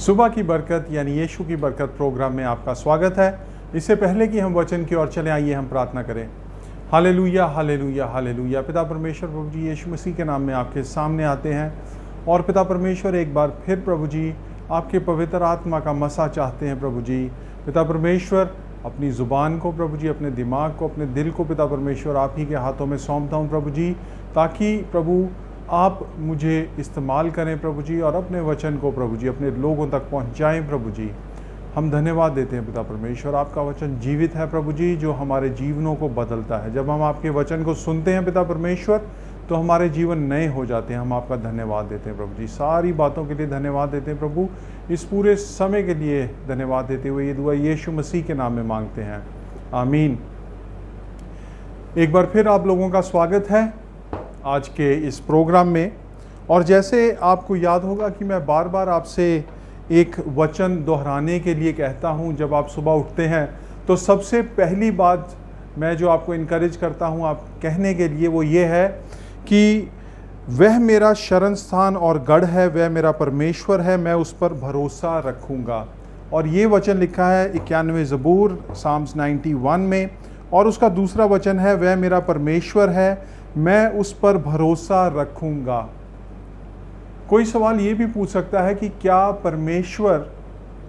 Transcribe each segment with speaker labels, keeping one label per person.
Speaker 1: सुबह की बरकत यानी यीशु की बरकत प्रोग्राम में आपका स्वागत है। इससे पहले कि हम वचन की ओर चले, आइए हम प्रार्थना करें। Hallelujah hallelujah hallelujah. पिता परमेश्वर, प्रभु जी यीशु मसीह के नाम में आपके सामने आते हैं और पिता परमेश्वर एक बार फिर प्रभु जी आपके पवित्र आत्मा का मसा चाहते हैं। प्रभु जी पिता परमेश्वर, अपनी ज़ुबान को प्रभु जी, अपने दिमाग को, अपने दिल को पिता परमेश्वर आप ही के हाथों में सौंपता हूँ प्रभु जी, ताकि प्रभु आप मुझे इस्तेमाल करें प्रभु जी और अपने वचन को प्रभु जी अपने लोगों तक पहुंचाएं प्रभु जी। हम धन्यवाद देते हैं पिता परमेश्वर, आपका वचन जीवित है प्रभु जी, जो हमारे जीवनों को बदलता है। जब हम आपके वचन को सुनते हैं पिता परमेश्वर, तो हमारे जीवन नए हो जाते हैं। हम आपका धन्यवाद देते हैं प्रभु जी, सारी बातों के लिए धन्यवाद देते हैं प्रभु। इस पूरे समय के लिए धन्यवाद देते हुए ये दुआ यीशु मसीह के नाम में मांगते हैं, आमीन। एक बार फिर आप लोगों का स्वागत है आज के इस प्रोग्राम में। और जैसे आपको याद होगा कि मैं बार बार आपसे एक वचन दोहराने के लिए कहता हूं, जब आप सुबह उठते हैं तो सबसे पहली बात मैं जो आपको इनकरेज करता हूं आप कहने के लिए, वो ये है कि वह मेरा शरण स्थान और गढ़ है, वह मेरा परमेश्वर है, मैं उस पर भरोसा रखूंगा। और ये वचन लिखा है 91 ज़बूर साम्स 91 में, और उसका दूसरा वचन है वह मेरा परमेश्वर है, मैं उस पर भरोसा रखूंगा। कोई सवाल ये भी पूछ सकता है कि क्या परमेश्वर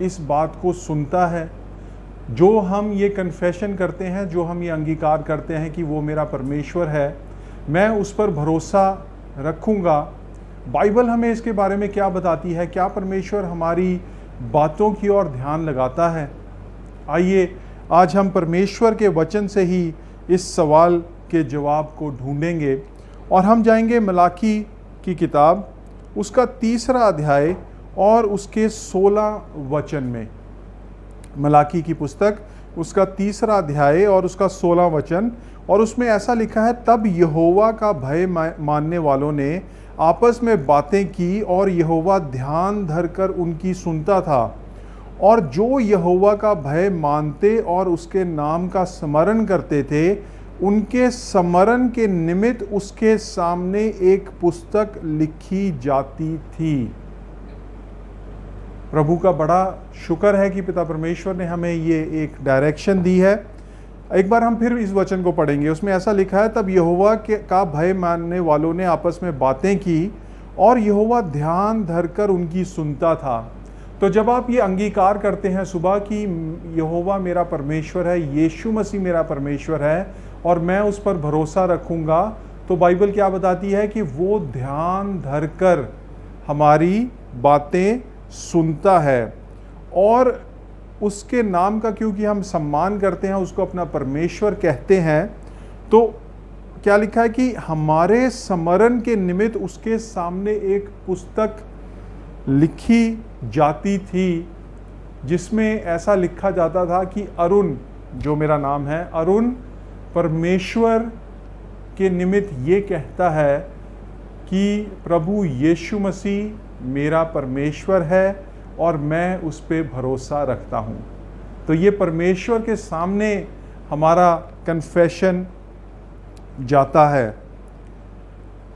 Speaker 1: इस बात को सुनता है? जो हम ये कन्फेशन करते हैं, जो हम ये अंगीकार करते हैं कि वो मेरा परमेश्वर है, मैं उस पर भरोसा रखूंगा, बाइबल हमें इसके बारे में क्या बताती है? क्या परमेश्वर हमारी बातों की ओर ध्यान लगाता है? आइए आज हम परमेश्वर के वचन से ही इस सवाल के जवाब को ढूंढेंगे और हम जाएंगे मलाकी की किताब, उसका 3रा अध्याय और उसके 16 वचन में। मलाकी की पुस्तक, उसका 3रा अध्याय और उसका 16 वचन, और उसमें ऐसा लिखा है, तब यहोवा का भय मानने वालों ने आपस में बातें की और यहोवा ध्यान धरकर उनकी सुनता था, और जो यहोवा का भय मानते और उसके नाम का स्मरण करते थे, उनके स्मरण के निमित्त उसके सामने एक पुस्तक लिखी जाती थी। प्रभु का बड़ा शुक्र है कि पिता परमेश्वर ने हमें ये एक डायरेक्शन दी है। एक बार हम फिर इस वचन को पढ़ेंगे। उसमें ऐसा लिखा है, तब यहोवा का भय मानने वालों ने आपस में बातें की और यहोवा ध्यान धरकर उनकी सुनता था। तो जब आप ये अंगीकार करते हैं सुबह कि यहोवा मेरा परमेश्वर है, यीशु मसीह मेरा परमेश्वर है और मैं उस पर भरोसा रखूंगा, तो बाइबल क्या बताती है कि वो ध्यान धरकर हमारी बातें सुनता है। और उसके नाम का क्योंकि हम सम्मान करते हैं, उसको अपना परमेश्वर कहते हैं, तो क्या लिखा है कि हमारे स्मरण के निमित्त उसके सामने एक पुस्तक लिखी जाती थी, जिसमें ऐसा लिखा जाता था कि अरुण, जो मेरा नाम है, अरुण परमेश्वर के निमित्त ये कहता है कि प्रभु यीशु मसीह मेरा परमेश्वर है और मैं उस पर भरोसा रखता हूँ। तो ये परमेश्वर के सामने हमारा कन्फेशन जाता है।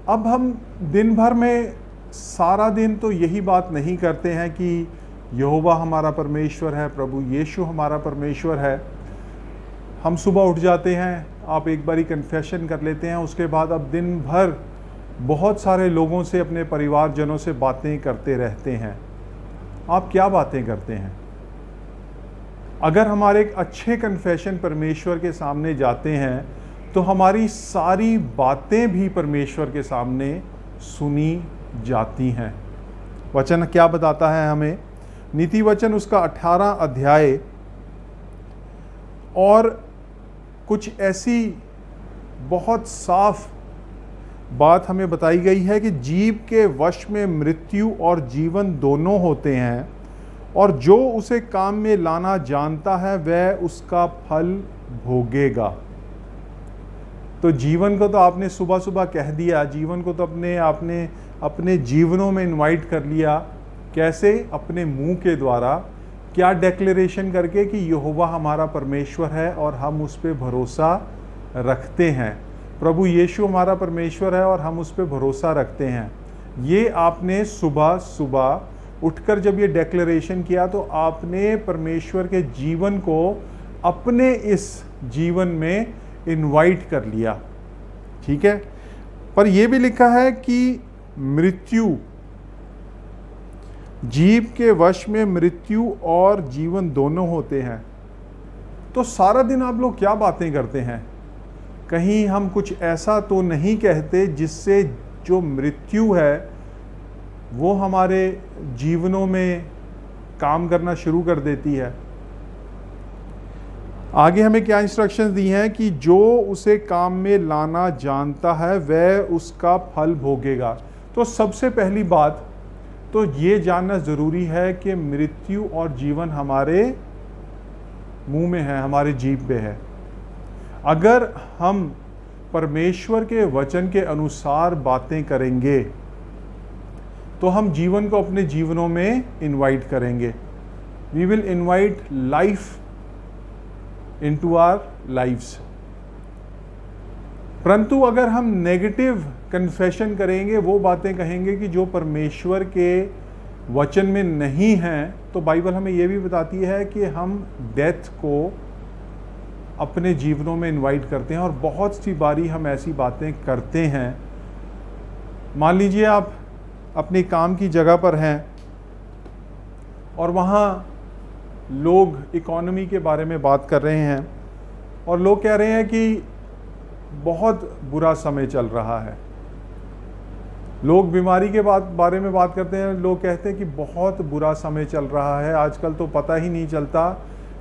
Speaker 1: अब हम दिन भर में सारा दिन तो यही बात नहीं करते हैं कि यहोवा हमारा परमेश्वर है, प्रभु यीशु हमारा परमेश्वर है। हम सुबह उठ जाते हैं, आप एक बारी कन्फेशन कर लेते हैं, उसके बाद अब दिन भर बहुत सारे लोगों से, अपने परिवारजनों से बातें करते रहते हैं। आप क्या बातें करते हैं? अगर हमारे एक अच्छे कन्फेशन परमेश्वर के सामने जाते हैं, तो हमारी सारी बातें भी परमेश्वर के सामने सुनी जाती हैं। वचन क्या बताता है हमें? नीति वचन उसका 18 अध्याय और कुछ ऐसी बहुत साफ बात हमें बताई गई है कि जीव के वश में मृत्यु और जीवन दोनों होते हैं, और जो उसे काम में लाना जानता है वह उसका फल भोगेगा। तो जीवन को तो आपने सुबह सुबह कह दिया, जीवन को तो आपने अपने जीवनों में इनवाइट कर लिया। कैसे? अपने मुंह के द्वारा। क्या डेक्लेरेशन करके कि यहोवा हमारा परमेश्वर है और हम उस पर भरोसा रखते हैं। प्रभु यीशु हमारा परमेश्वर है और हम उस पर भरोसा रखते हैं। ये आपने सुबह सुबह उठकर जब ये डेक्लेरेशन किया तो आपने परमेश्वर के जीवन को अपने इस जीवन में इनवाइट कर लिया। ठीक है, पर यह भी लिखा है कि मृत्यु, जीव के वश में मृत्यु और जीवन दोनों होते हैं। तो सारा दिन आप लोग क्या बातें करते हैं? कहीं हम कुछ ऐसा तो नहीं कहते जिससे जो मृत्यु है वो हमारे जीवनों में काम करना शुरू कर देती है? आगे हमें क्या इंस्ट्रक्शंस दी हैं कि जो उसे काम में लाना जानता है वह उसका फल भोगेगा। तो सबसे पहली बात तो ये जानना ज़रूरी है कि मृत्यु और जीवन हमारे मुंह में है, हमारे जीभ पे है। अगर हम परमेश्वर के वचन के अनुसार बातें करेंगे तो हम जीवन को अपने जीवनों में इनवाइट करेंगे। We will invite life into our lives. परंतु अगर हम नेगेटिव कन्फेशन करेंगे, वो बातें कहेंगे कि जो परमेश्वर के वचन में नहीं हैं, तो बाइबल हमें यह भी बताती है कि हम डेथ को अपने जीवनों में इनवाइट करते हैं। और बहुत सी बारी हम ऐसी बातें करते हैं। मान लीजिए आप अपनी काम की जगह पर हैं और वहाँ लोग इकोनॉमी के बारे में बात कर रहे हैं और लोग कह रहे हैं कि बहुत बुरा समय चल रहा है। लोग बीमारी के बारे में बात करते हैं, लोग कहते हैं कि बहुत बुरा समय चल रहा है। आजकल तो पता ही नहीं चलता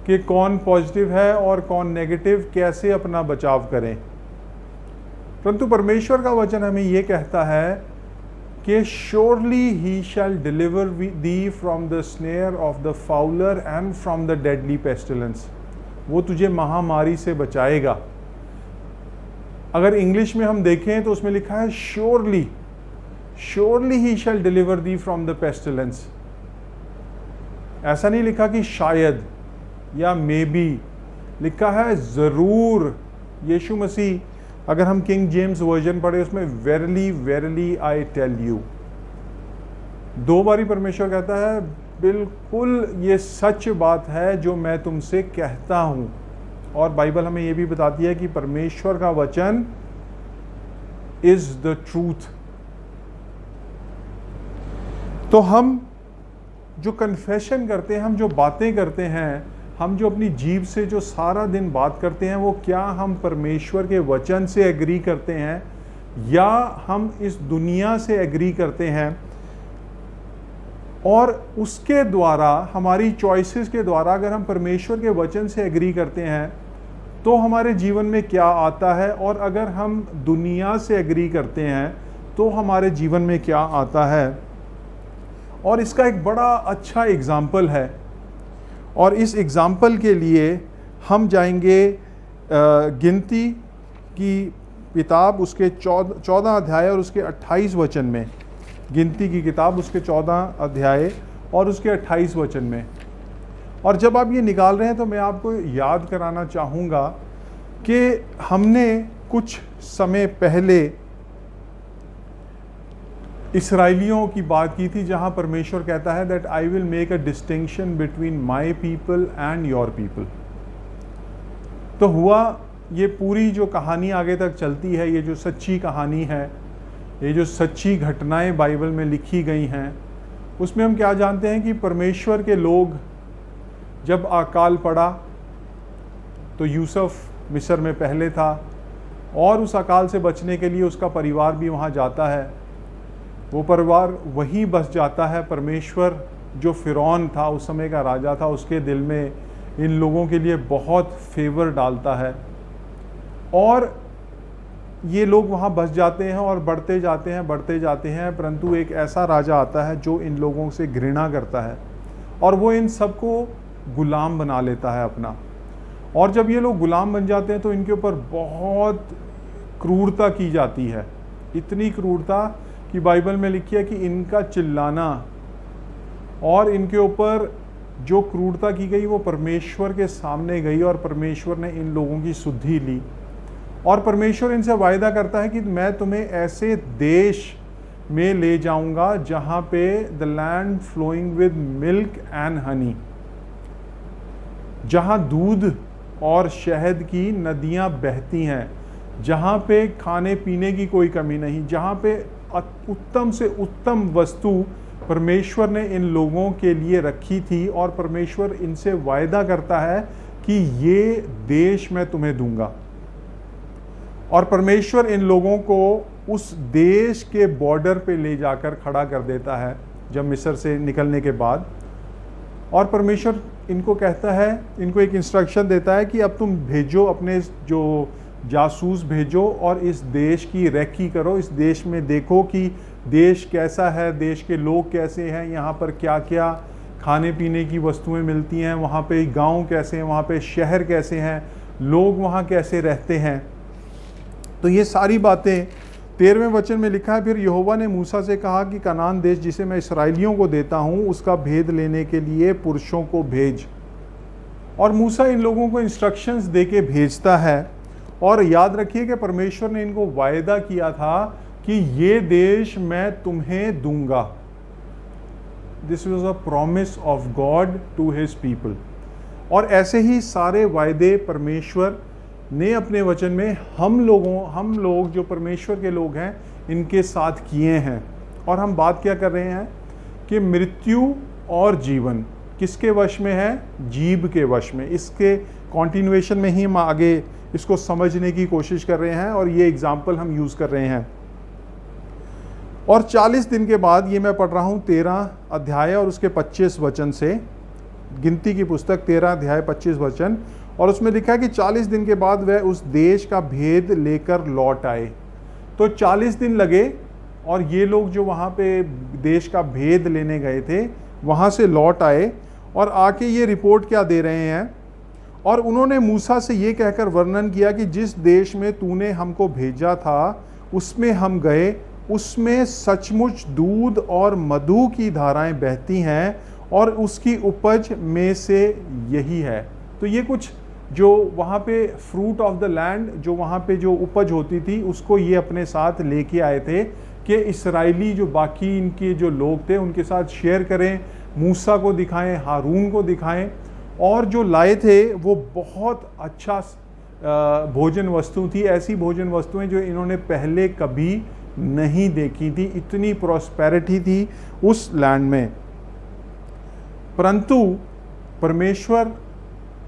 Speaker 1: कि कौन पॉजिटिव है और कौन नेगेटिव, कैसे अपना बचाव करें। परंतु परमेश्वर का वचन हमें ये कहता है कि surely he shall deliver thee from the snare of the fowler and from the deadly pestilence. वो तुझे महामारी से बचाएगा। अगर इंग्लिश में हम देखें तो उसमें लिखा है surely, surely he shall deliver thee from the pestilence. ऐसा नहीं लिखा कि शायद या मे बी, लिखा है ज़रूर। यीशु मसीह, अगर हम किंग जेम्स वर्जन पढ़े उसमें वेरली वेरली आई टेल यू, 2 बारी परमेश्वर कहता है बिल्कुल ये सच बात है जो मैं तुमसे कहता हूँ। और बाइबल हमें ये भी बताती है कि परमेश्वर का वचन इज द ट्रूथ। तो हम जो कन्फेशन करते हैं, हम जो बातें करते हैं, हम जो अपनी जीभ से जो सारा दिन बात करते हैं, वो क्या हम परमेश्वर के वचन से एग्री करते हैं या हम इस दुनिया से एग्री करते हैं? और उसके द्वारा, हमारी चॉइसेस के द्वारा, अगर हम परमेश्वर के वचन से एग्री करते हैं तो हमारे जीवन में क्या आता है, और अगर हम दुनिया से एग्री करते हैं तो हमारे जीवन में क्या आता है। और इसका एक बड़ा अच्छा एग्जाम्पल है, और इस एग्जाम्पल के लिए हम जाएंगे गिनती की किताब उसके 14 अध्याय और उसके 28 वचन में। गिनती की किताब उसके 14 अध्याय और उसके 28 वचन में। और जब आप ये निकाल रहे हैं तो मैं आपको याद कराना चाहूँगा कि हमने कुछ समय पहले इसराइलियों की बात की थी, जहाँ परमेश्वर कहता है that I will make a distinction between my people and your people. तो हुआ ये पूरी जो कहानी आगे तक चलती है, ये जो सच्ची कहानी है, ये जो सच्ची घटनाएं बाइबल में लिखी गई हैं, उसमें हम क्या जानते हैं कि परमेश्वर के लोग, जब अकाल पड़ा तो यूसुफ मिस्र में पहले था और उस अकाल से बचने के लिए उसका परिवार भी वहाँ जाता है। वो परिवार वहीं बस जाता है। परमेश्वर जो फ़िरौन था, उस समय का राजा था, उसके दिल में इन लोगों के लिए बहुत फेवर डालता है और ये लोग वहाँ बस जाते हैं और बढ़ते जाते हैं, बढ़ते जाते हैं। परंतु एक ऐसा राजा आता है जो इन लोगों से घृणा करता है और वो इन सबको गुलाम बना लेता है अपना। और जब ये लोग गुलाम बन जाते हैं तो इनके ऊपर बहुत क्रूरता की जाती है, इतनी क्रूरता कि बाइबल में लिखी है कि इनका चिल्लाना और इनके ऊपर जो क्रूरता की गई वो परमेश्वर के सामने गई और परमेश्वर ने इन लोगों की सुधि ली। और परमेश्वर इनसे वायदा करता है कि मैं तुम्हें ऐसे देश में ले जाऊंगा जहां पे the land flowing with milk and honey, जहां दूध और शहद की नदियां बहती हैं, जहां पे खाने पीने की कोई कमी नहीं, जहां पे उत्तम से उत्तम वस्तु परमेश्वर ने इन लोगों के लिए रखी थी। और परमेश्वर इनसे वायदा करता है कि ये देश मैं तुम्हें दूंगा। और परमेश्वर इन लोगों को उस देश के बॉर्डर पे ले जाकर खड़ा कर देता है जब मिस्र से निकलने के बाद। और परमेश्वर इनको कहता है, इनको एक इंस्ट्रक्शन देता है कि अब तुम भेजो, अपने जो जासूस भेजो और इस देश की रेकी करो, इस देश में देखो कि देश कैसा है, देश के लोग कैसे हैं, यहाँ पर क्या क्या खाने पीने की वस्तुएं मिलती हैं, वहाँ पे गांव कैसे हैं, वहाँ पे शहर कैसे हैं, लोग वहाँ कैसे रहते हैं। तो ये सारी बातें 13वें वचन में लिखा है, फिर यहोवा ने मूसा से कहा कि कनान देश जिसे मैं इस्राएलियों को देता हूँ उसका भेद लेने के लिए पुरुषों को भेज। और मूसा इन लोगों को इंस्ट्रक्शंस दे के भेजता है। और याद रखिए कि परमेश्वर ने इनको वायदा किया था कि ये देश मैं तुम्हें दूंगा। This was a promise of God to his people. और ऐसे ही सारे वायदे परमेश्वर ने अपने वचन में हम लोग जो परमेश्वर के लोग हैं इनके साथ किए हैं। और हम बात क्या कर रहे हैं कि मृत्यु और जीवन किसके वश में है? जीव के वश में। इसके कॉन्टिन्यूएशन में ही हम आगे इसको समझने की कोशिश कर रहे हैं और ये एग्जाम्पल हम यूज़ कर रहे हैं। और 40 दिन के बाद, ये मैं पढ़ रहा हूँ 13 अध्याय और उसके 25 वचन से, गिनती की पुस्तक 13 अध्याय 25 वचन। और उसमें लिखा है कि 40 दिन के बाद वह उस देश का भेद लेकर लौट आए। तो 40 दिन लगे और ये लोग जो वहाँ पे देश का भेद लेने गए थे वहाँ से लौट आए और आके ये रिपोर्ट क्या दे रहे हैं। और उन्होंने मूसा से ये कहकर वर्णन किया कि जिस देश में तूने हमको भेजा था उसमें हम गए, उसमें सचमुच दूध और मधु की धाराएं बहती हैं और उसकी उपज में से यही है। तो ये कुछ जो वहाँ पे फ्रूट ऑफ द लैंड, जो वहाँ पे जो उपज होती थी उसको ये अपने साथ लेके आए थे कि इस्राएली जो बाकी इनके जो लोग थे उनके साथ शेयर करें, मूसा को दिखाएं, हारून को दिखाएं। और जो लाए थे वो बहुत अच्छा भोजन वस्तु थी, ऐसी भोजन वस्तुएं जो इन्होंने पहले कभी नहीं देखी थी। इतनी प्रॉस्पेरिटी थी उस लैंड में। परंतु परमेश्वर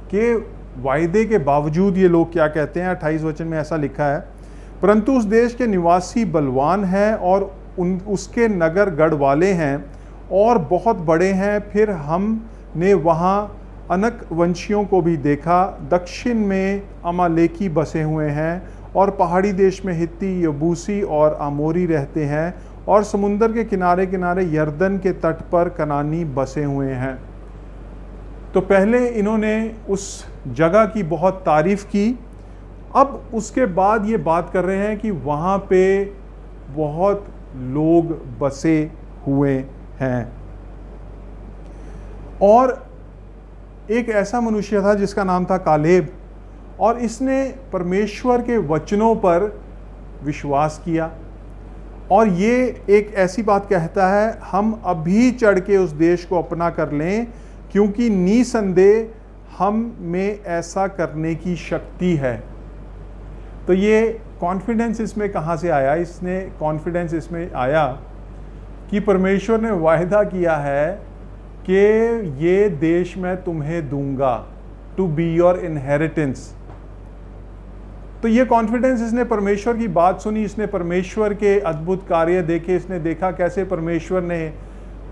Speaker 1: के वायदे के बावजूद ये लोग क्या कहते हैं, 28 वचन में ऐसा लिखा है, परंतु उस देश के निवासी बलवान हैं और उसके नगर गढ़ वाले हैं और बहुत बड़े हैं। फिर हमने वहाँ अनक वंशियों को भी देखा। दक्षिण में अमालेकी बसे हुए हैं और पहाड़ी देश में हित्ती, यबूसी और आमोरी रहते हैं और समुंदर के किनारे किनारे यर्दन के तट पर कनानी बसे हुए हैं। तो पहले इन्होंने उस जगह की बहुत तारीफ की। अब उसके बाद ये बात कर रहे हैं कि वहाँ पे बहुत लोग बसे हुए हैं। और एक ऐसा मनुष्य था जिसका नाम था कालेब, और इसने परमेश्वर के वचनों पर विश्वास किया। और ये एक ऐसी बात कहता है, हम अभी चढ़ के उस देश को अपना कर लें, क्योंकि निसंदेह हम में ऐसा करने की शक्ति है। तो ये कॉन्फिडेंस इसमें कहाँ से आया? इसने कॉन्फिडेंस इसमें आया कि परमेश्वर ने वायदा किया है कि ये देश मैं तुम्हें दूंगा, टू बी योर इनहेरिटेंस। तो ये कॉन्फिडेंस, इसने परमेश्वर की बात सुनी, इसने परमेश्वर के अद्भुत कार्य देखे, इसने देखा कैसे परमेश्वर ने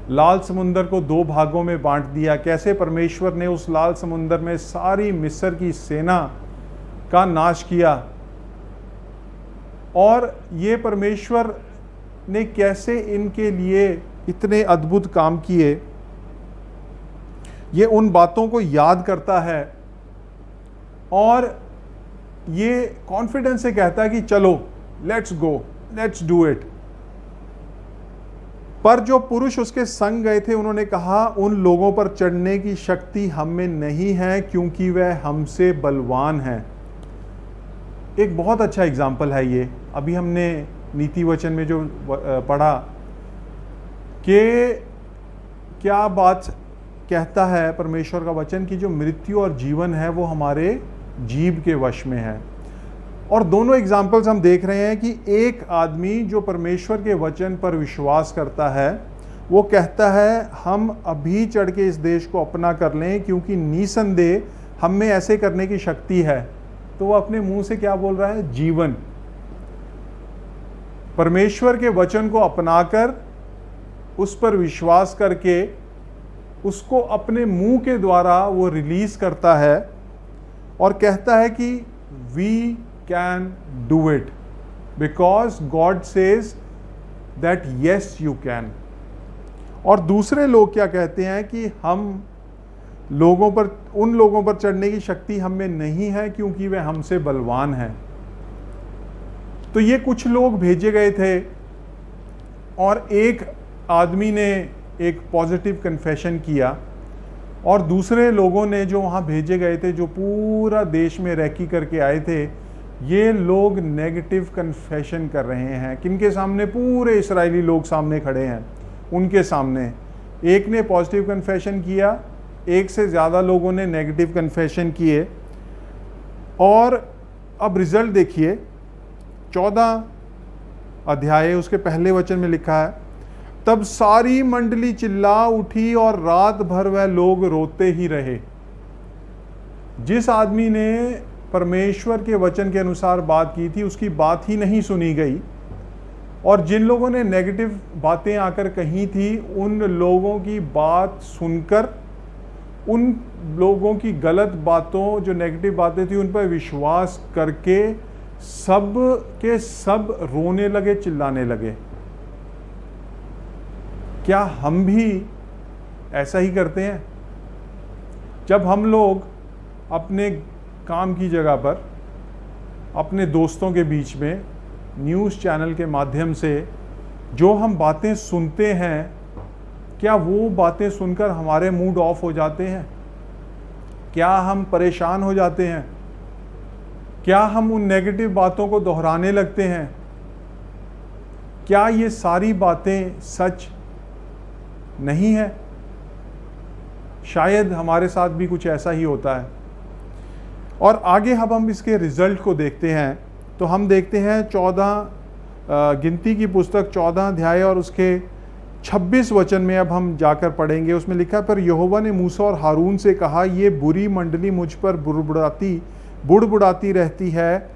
Speaker 1: लाल समुंदर को 2 भागों में बांट दिया, कैसे परमेश्वर ने उस लाल समुंदर में सारी मिस्र की सेना का नाश किया, और ये परमेश्वर ने कैसे इनके लिए इतने अद्भुत काम किए। ये उन बातों को याद करता है और ये कॉन्फिडेंस से कहता है कि चलो let's go, let's do it. पर जो पुरुष उसके संग गए थे उन्होंने कहा, उन लोगों पर चढ़ने की शक्ति हम में नहीं है, क्योंकि वह हमसे बलवान हैं। एक बहुत अच्छा एग्जाम्पल है ये। अभी हमने नीति वचन में जो पढ़ा कि क्या बात कहता है परमेश्वर का वचन कि जो मृत्यु और जीवन है वो हमारे जीभ के वश में है। और दोनों एग्जाम्पल्स हम देख रहे हैं कि एक आदमी जो परमेश्वर के वचन पर विश्वास करता है वो कहता है हम अभी चढ़ के इस देश को अपना कर लें क्योंकि निसंदेह हम में ऐसे करने की शक्ति है। तो वो अपने मुंह से क्या बोल रहा है? जीवन। परमेश्वर के वचन को अपनाकर उस पर विश्वास करके उसको अपने मुंह के द्वारा वो रिलीज करता है और कहता है कि we can do it because God says that yes you can. और दूसरे लोग क्या कहते हैं कि हम उन लोगों पर चढ़ने की शक्ति हम में नहीं है क्योंकि वे हमसे बलवान हैं। तो ये कुछ लोग भेजे गए थे और एक आदमी ने एक पॉजिटिव कन्फेशन किया और दूसरे लोगों ने जो वहाँ भेजे गए थे, जो पूरा देश में रैकी करके आए थे, ये लोग नेगेटिव कन्फेशन कर रहे हैं। किनके सामने? पूरे इस्राएली लोग सामने खड़े हैं, उनके सामने। एक ने पॉजिटिव कन्फेशन किया, एक से ज़्यादा लोगों ने नेगेटिव कन्फेशन किए। और अब रिजल्ट देखिए, 14 अध्याय उसके पहले वचन में लिखा है, तब सारी मंडली चिल्ला उठी और रात भर वह लोग रोते ही रहे। जिस आदमी ने परमेश्वर के वचन के अनुसार बात की थी उसकी बात ही नहीं सुनी गई, और जिन लोगों ने नेगेटिव बातें आकर कही थी उन लोगों की बात सुनकर, उन लोगों की गलत बातों, जो नेगेटिव बातें थी, उन पर विश्वास करके सब के सब रोने लगे, चिल्लाने लगे। क्या हम भी ऐसा ही करते हैं? जब हम लोग अपने काम की जगह पर, अपने दोस्तों के बीच में, न्यूज़ चैनल के माध्यम से जो हम बातें सुनते हैं, क्या वो बातें सुनकर हमारे मूड ऑफ हो जाते हैं? क्या हम परेशान हो जाते हैं? क्या हम उन नेगेटिव बातों को दोहराने लगते हैं? क्या ये सारी बातें सच नहीं है? शायद हमारे साथ भी कुछ ऐसा ही होता है। और आगे अब हम इसके रिजल्ट को देखते हैं तो हम देखते हैं 14 गिनती की पुस्तक 14 अध्याय और उसके 26 वचन में अब हम जाकर पढ़ेंगे। उसमें लिखा, पर यहोवा ने मूसा और हारून से कहा, ये बुरी मंडली मुझ पर बुड़बुड़ाती रहती है,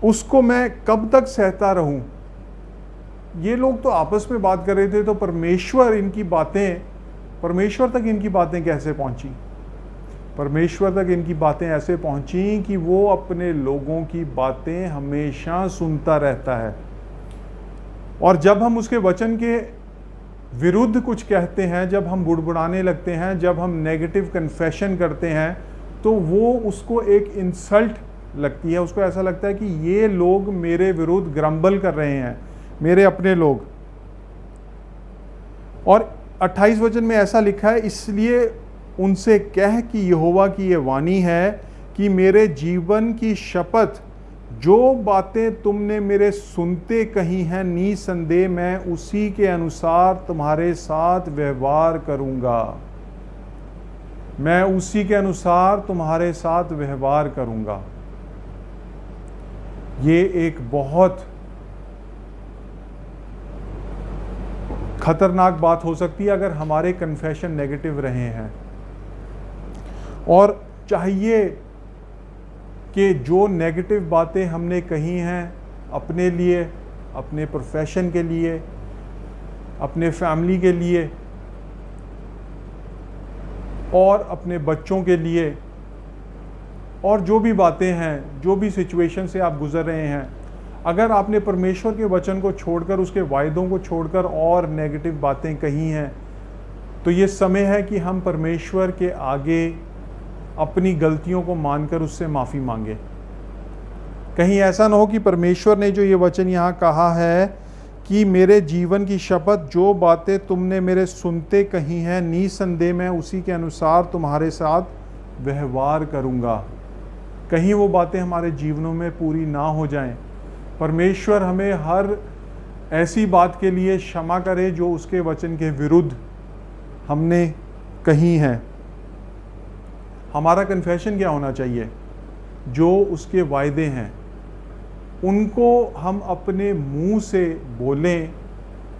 Speaker 1: उसको मैं कब तक सहता रहूं? ये लोग तो आपस में बात कर रहे थे, तो परमेश्वर तक इनकी बातें कैसे पहुंची? परमेश्वर तक इनकी बातें ऐसे पहुंची कि वो अपने लोगों की बातें हमेशा सुनता रहता है। और जब हम उसके वचन के विरुद्ध कुछ कहते हैं, जब हम बुड़बुड़ाने लगते हैं, जब हम नेगेटिव कन्फेशन करते हैं, तो वो उसको एक इंसल्ट लगती है। उसको ऐसा लगता है कि ये लोग मेरे विरुद्ध ग्रम्बल कर रहे हैं, मेरे अपने लोग। और 28 वचन में ऐसा लिखा है, इसलिए उनसे कह कि यहोवा की ये वाणी है कि मेरे जीवन की शपथ, जो बातें तुमने मेरे सुनते कही हैं, निसंदेह मैं उसी के अनुसार तुम्हारे साथ व्यवहार करूंगा। मैं उसी के अनुसार तुम्हारे साथ व्यवहार करूंगा। ये एक बहुत खतरनाक बात हो सकती है अगर हमारे कन्फेशन नेगेटिव रहे हैं। और चाहिए कि जो नेगेटिव बातें हमने कही हैं अपने लिए, अपने प्रोफेशन के लिए, अपने फैमिली के लिए और अपने बच्चों के लिए, और जो भी बातें हैं, जो भी सिचुएशन से आप गुजर रहे हैं, अगर आपने परमेश्वर के वचन को छोड़कर, उसके वायदों को छोड़कर और नेगेटिव बातें कही हैं, तो ये समय है कि हम परमेश्वर के आगे अपनी गलतियों को मानकर उससे माफ़ी मांगे। कहीं ऐसा ना हो कि परमेश्वर ने जो ये वचन यहाँ कहा है कि मेरे जीवन की शपथ, जो बातें तुमने मेरे सुनते कही हैं, निसंदेह मैं उसी के अनुसार तुम्हारे साथ व्यवहार करूँगा, कहीं वो बातें हमारे जीवनों में पूरी ना हो जाएं। परमेश्वर हमें हर ऐसी बात के लिए क्षमा करे जो उसके वचन के विरुद्ध हमने कही है। हमारा कन्फेशन क्या होना चाहिए? जो उसके वायदे हैं उनको हम अपने मुंह से बोलें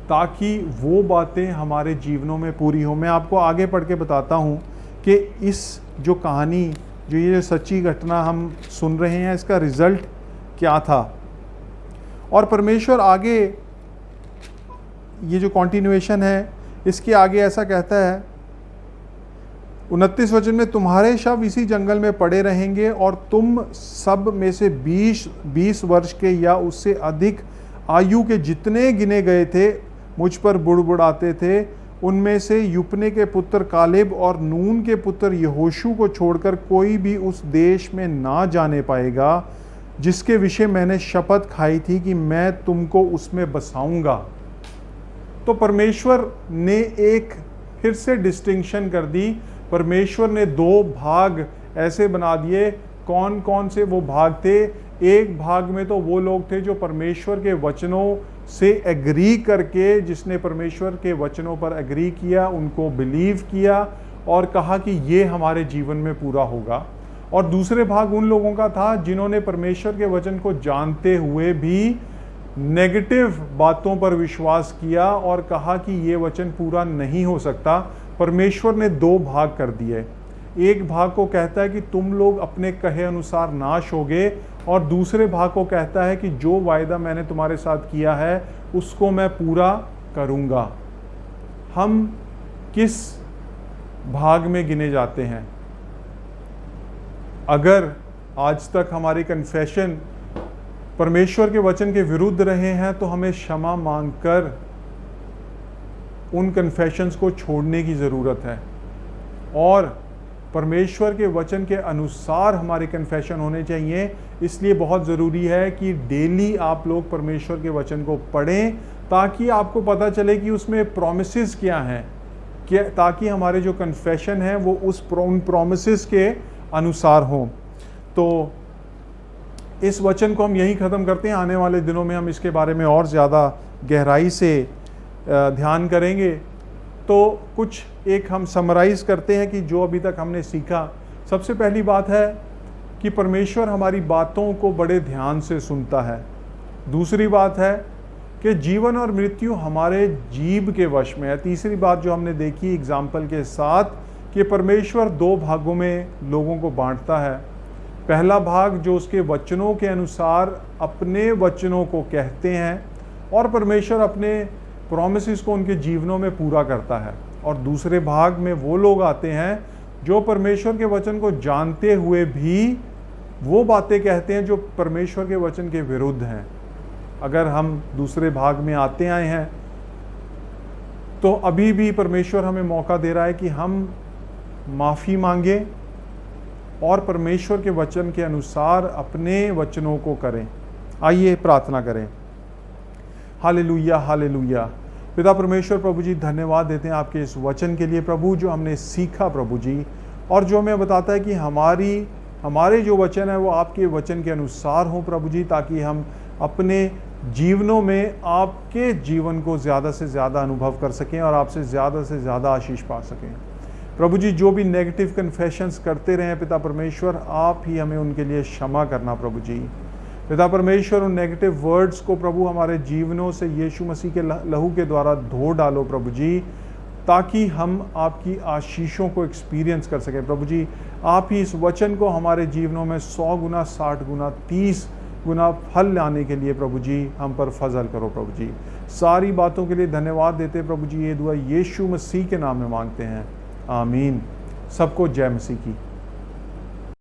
Speaker 1: ताकि वो बातें हमारे जीवनों में पूरी हो। मैं आपको आगे पढ़ के बताता हूँ कि इस जो कहानी, जो ये सच्ची घटना हम सुन रहे हैं, इसका रिज़ल्ट क्या था। और परमेश्वर आगे, ये जो कॉन्टिन्यूएशन है इसके आगे ऐसा कहता है 29 वचन में, तुम्हारे शव इसी जंगल में पड़े रहेंगे और तुम सब में से 20 वर्ष के या उससे अधिक आयु के जितने गिने गए थे मुझ पर बुड़बुड़ाते थे, उनमें से युपने के पुत्र कालेब और नून के पुत्र यहोशू को छोड़कर कोई भी उस देश में ना जाने पाएगा जिसके विषय मैंने शपथ खाई थी कि मैं तुमको उसमें बसाऊंगा। तो परमेश्वर ने एक फिर से डिस्टिंक्शन कर दी। परमेश्वर ने 2 भाग ऐसे बना दिए। कौन कौन से वो भाग थे? एक भाग में तो वो लोग थे जो परमेश्वर के वचनों से एग्री करके, जिसने परमेश्वर के वचनों पर एग्री किया, उनको बिलीव किया और कहा कि ये हमारे जीवन में पूरा होगा। और दूसरे भाग उन लोगों का था जिन्होंने परमेश्वर के वचन को जानते हुए भी नेगेटिव बातों पर विश्वास किया और कहा कि ये वचन पूरा नहीं हो सकता। परमेश्वर ने 2 भाग कर दिए। एक भाग को कहता है कि तुम लोग अपने कहे अनुसार नाश होगे, और दूसरे भाग को कहता है कि जो वायदा मैंने तुम्हारे साथ किया है उसको मैं पूरा करूंगा। हम किस भाग में गिने जाते हैं? अगर आज तक हमारी कन्फेशन परमेश्वर के वचन के विरुद्ध रहे हैं तो हमें क्षमा मांगकर उन कन्फेशंस को छोड़ने की ज़रूरत है, और परमेश्वर के वचन के अनुसार हमारे कन्फेशन होने चाहिए। इसलिए बहुत ज़रूरी है कि डेली आप लोग परमेश्वर के वचन को पढ़ें ताकि आपको पता चले कि उसमें प्रॉमिसेस क्या हैं, ताकि हमारे जो कन्फेशन है वो उन प्रॉमिसेस के अनुसार हों। तो इस वचन को हम यहीं ख़त्म करते हैं। आने वाले दिनों में हम इसके बारे में और ज़्यादा गहराई से ध्यान करेंगे। तो कुछ एक हम समराइज़ करते हैं कि जो अभी तक हमने सीखा। सबसे पहली बात है कि परमेश्वर हमारी बातों को बड़े ध्यान से सुनता है। दूसरी बात है कि जीवन और मृत्यु हमारे जीभ के वश में है। तीसरी बात जो हमने देखी एग्जाम्पल के साथ कि परमेश्वर 2 भागों में लोगों को बांटता है। पहला भाग जो उसके वचनों के अनुसार अपने वचनों को कहते हैं और परमेश्वर अपने प्रॉमिसेस को उनके जीवनों में पूरा करता है, और दूसरे भाग में वो लोग आते हैं जो परमेश्वर के वचन को जानते हुए भी वो बातें कहते हैं जो परमेश्वर के वचन के विरुद्ध हैं। अगर हम दूसरे भाग में आते आए हैं तो अभी भी परमेश्वर हमें मौका दे रहा है कि हम माफ़ी मांगें और परमेश्वर के वचन के अनुसार अपने वचनों को करें। आइए प्रार्थना करें। Hallelujah, hallelujah. पिता परमेश्वर, प्रभु जी धन्यवाद देते हैं आपके इस वचन के लिए प्रभु, जो हमने सीखा प्रभु जी, और जो हमें बताता है कि हमारे जो वचन है वो आपके वचन के अनुसार हो प्रभु जी, ताकि हम अपने जीवनों में आपके जीवन को ज़्यादा से ज़्यादा अनुभव कर सकें और आपसे ज़्यादा आशीष पा सकें प्रभु जी। जो भी नेगेटिव कन्फेशंस करते रहे पिता परमेश्वर, आप ही हमें उनके लिए क्षमा करना प्रभु जी। पिता परमेश्वर, उन नेगेटिव वर्ड्स को प्रभु हमारे जीवनों से यीशु मसीह के लहू के द्वारा धो डालो प्रभु जी, ताकि हम आपकी आशीषों को एक्सपीरियंस कर सकें प्रभु जी। आप ही इस वचन को हमारे जीवनों में 100 गुना, 60 गुना, 30 गुना फल लाने के लिए प्रभु जी हम पर फजल करो प्रभु जी। सारी बातों के लिए धन्यवाद देते प्रभु जी। ये दुआ यीशु मसीह के नाम में मांगते हैं, आमीन। सबको जय मसीह की।